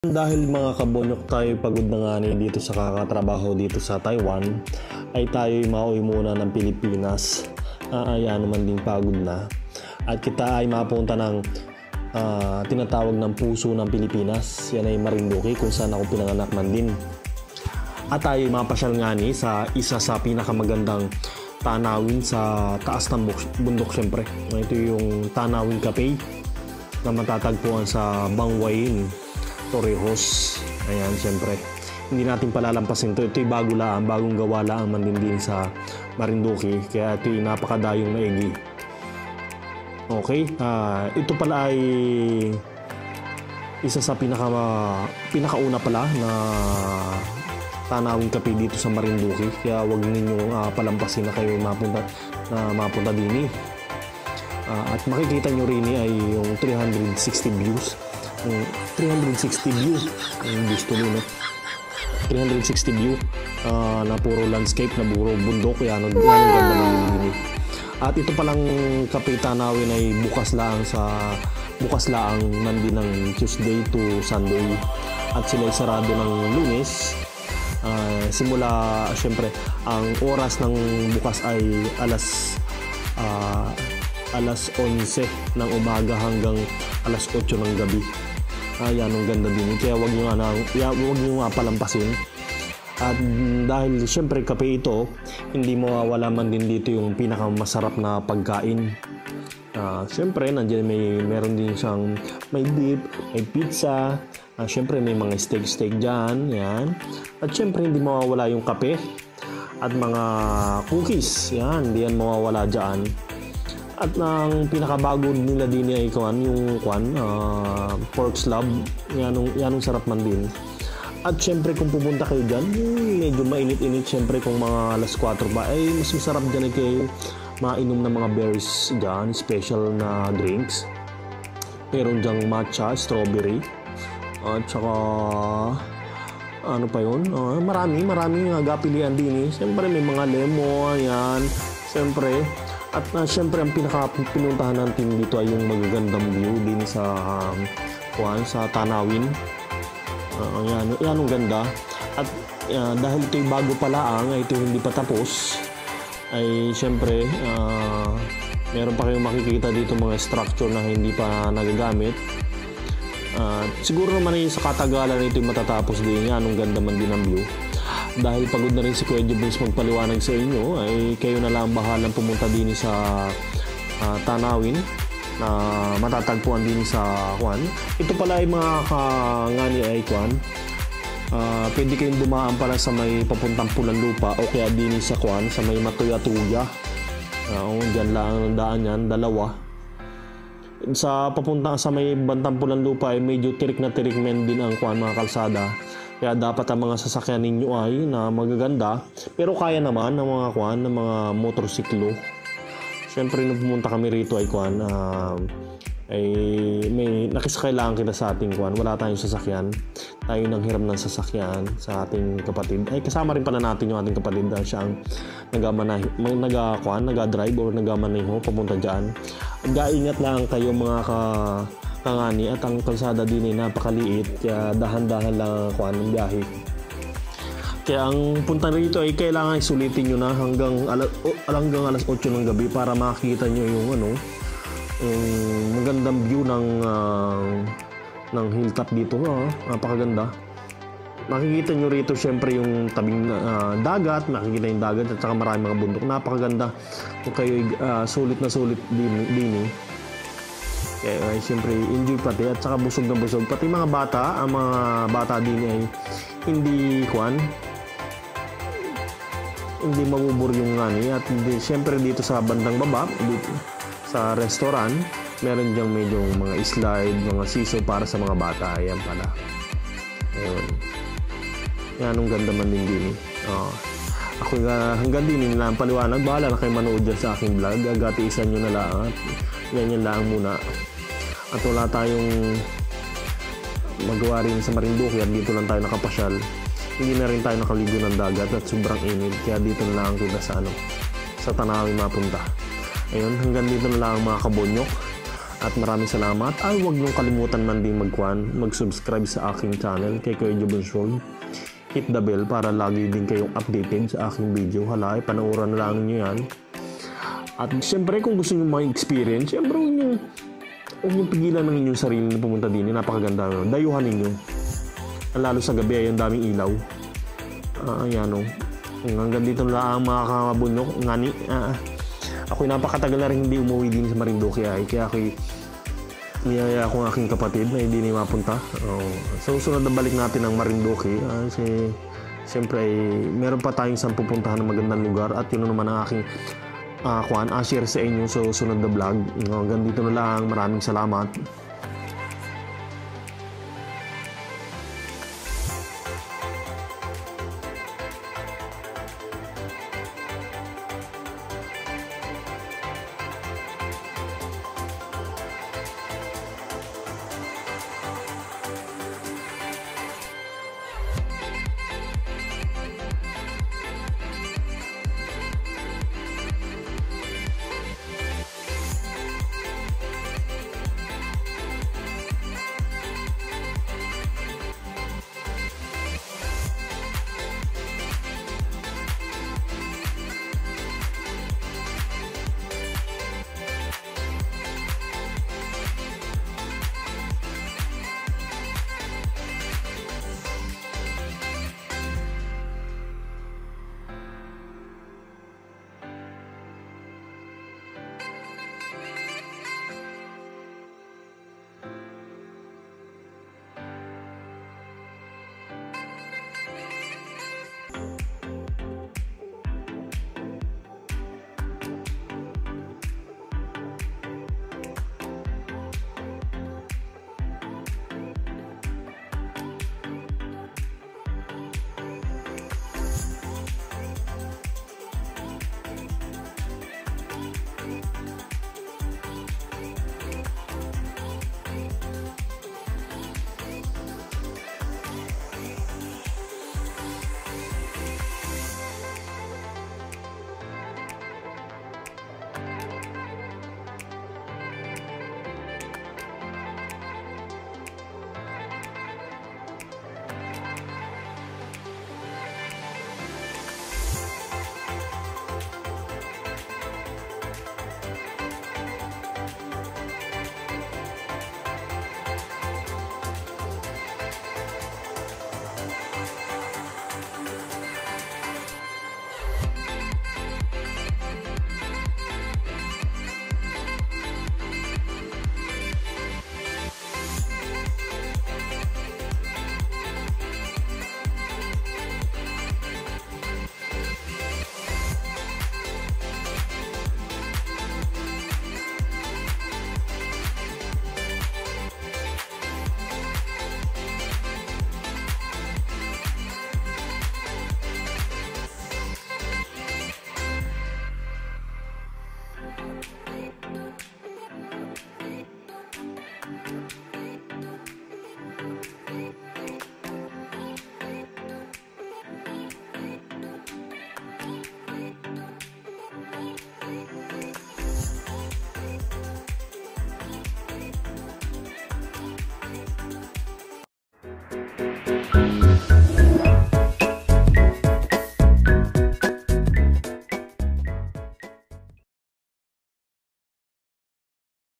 Dahil mga kabonyok tayo pagod na nga dito sa kakatrabaho dito sa Taiwan, ay tayo'y mauwi muna ng Pilipinas. Ayan naman din pagod na. At kita ay mapunta ng tinatawag ng puso ng Pilipinas. Yan ay Marinduque kung saan ako pinanganak man din. At tayo'y mapasyal nga sa isa sa pinakamagandang tanawin sa taas ng bundok syempre. Ito yung Tanawin Cafe na matatagpuan sa Bangwain, Torrijos. Ayan, syempre. Hindi natin palalampasin ito. Ito'y bagong gawa lang man din sa Marinduque. Kaya ito'y napakadayong maigi. Okay, ito pala ay isa sa pinakauna pala na Tanawin Cafe dito sa Marinduque. Kaya wag ninyong palampasin na kayo mapunta din. At makikita nyo rin ay yung 360 views. 360 view ang gusto nyo, no? 360 view na puro landscape, na puro bundok. Yan ang ganda ng din. At ito palang Cafe Tanawin ay bukas lang nandun ng Tuesday to Sunday, at sila ay sarado ng Lunes. Simula syempre ang oras ng bukas ay alas 11 ng umaga hanggang alas 8 ng gabi. Yan ang ganda din. Kaya wag nyo nga palampasin. At dahil syempre kape ito, hindi mawawala man din dito yung pinakamasarap na pagkain. Syempre nandiyan meron din siyang may dip, may pizza, syempre may mga steak dyan. Yan. At syempre hindi mawawala yung kape at mga cookies. Yan, hindi yan mawawala dyan. At ang pinakabago nila din ay yung pork slab. Yan ang sarap man din. At syempre kung pupunta kayo dyan, medyo mainit-init syempre kung mga alas 4 pa, ay mas masarap dyan ay kayo mainom ng mga berries dyan, special na drinks. Meron dyang matcha, strawberry, at saka ano pa yun? Maraming pilihan din. Syempre may mga lemon, yan. Syempre. At syempre ang pinuntahan natin dito ay yung magagandang view din sa Tanawin. Yan ang ganda. At dahil ito'y bago pa lang, ito hindi pa tapos, ay syempre meron pa kayong makikita dito mga structure na hindi pa nagagamit. Siguro naman ay sa katagalan ito'y matatapos din. Yan ang ganda man din ang view. Dahil pagod na rin si Kuya Jubins magpaliwanag sa inyo, ay kayo na lang bahalang pumunta din sa Tanawin na matatagpuan din sa Ito pala ay mga kangani ay pwede kayong dumaan pala sa may papuntang Pulanlupa o kaya din sa sa may Matuya-tuya. Diyan lang ang daan yan, dalawa. Sa papunta sa may bantang Pulanlupa ay medyo tirik na tirik men din ang mga kalsada. Kaya dapat ang mga sasakyan ninyo ay na magaganda, pero kaya naman ng mga motorsiklo. Siyempre nung pumunta kami rito ay ay may nakisakay lang kita sa ating wala tayong sasakyan. Tayo nang hiram ng sasakyan sa ating kapatid. Ay kasama rin pala natin yung ating kapatid dahil siya ang nag-drive or nagmamaneho papunta diyan. Ingat lang kayo mga kangani, at ang kalsada din ay napakaliit, kaya dahan-dahan lang ang biyahe. Kaya ang punta rito ay kailangan sulitin nyo na hanggang alas 8 ng gabi para makikita nyo yung magandang view ng hilltop dito. Napakaganda. Makikita nyo rito syempre yung tabing dagat, makikita yung dagat at saka maraming mga bundok. Napakaganda kung kayo sulit na sulit din. Kaya siyempre enjoy pati at saka busog na busog pati ang mga bata din ay hindi mabubur yung at siyempre dito sa bandang baba dito sa restaurant meron diyang medyo mga slide, mga siso para sa mga bata. Ayan pala, ayun, yan ang ganda man din. Ako hanggang din lang paliwanag, bahala na kayo manood dyan sa aking vlog. Agatiisan nyo na lang at ganyan lang muna. At wala tayong magawa rin sa Marinduque at dito lang tayo nakapasyal. Hindi na rin tayo nakaligo ng dagat at sobrang init, kaya dito na lang kita sa Tanawin mapunta. Ayun, hanggang dito na lang mga kabonyok. At maraming salamat. Ay, huwag niyong kalimutan man din mag-subscribe sa aking channel kay Kuya Jubon Show. Hit the bell para lagi din kayong updated sa aking video. Hala, panoorin na lang niyo yan. At syempre, kung gusto niyo ma-experience, syempre huwag niyong pigilan ng inyong sarili na pumunta din. Napakaganda. Dayuhan ninyo. Lalo sa gabi ay ang daming ilaw. Ayan o. Hanggang dito na lang mga kabunok. Ngani. Ako'y napakatagal na rin hindi umuwi din sa Marinduque ay. Kaya ako'y niyaya akong aking kapatid na hindi na mapunta. So, sunod na balik natin ng Marinduque. Kasi, siyempre, meron pa tayong saan pupuntahan ng magandang lugar. At yun naman ang aking share sa inyo sa sunod na vlog. Hanggang dito na lang. Maraming salamat.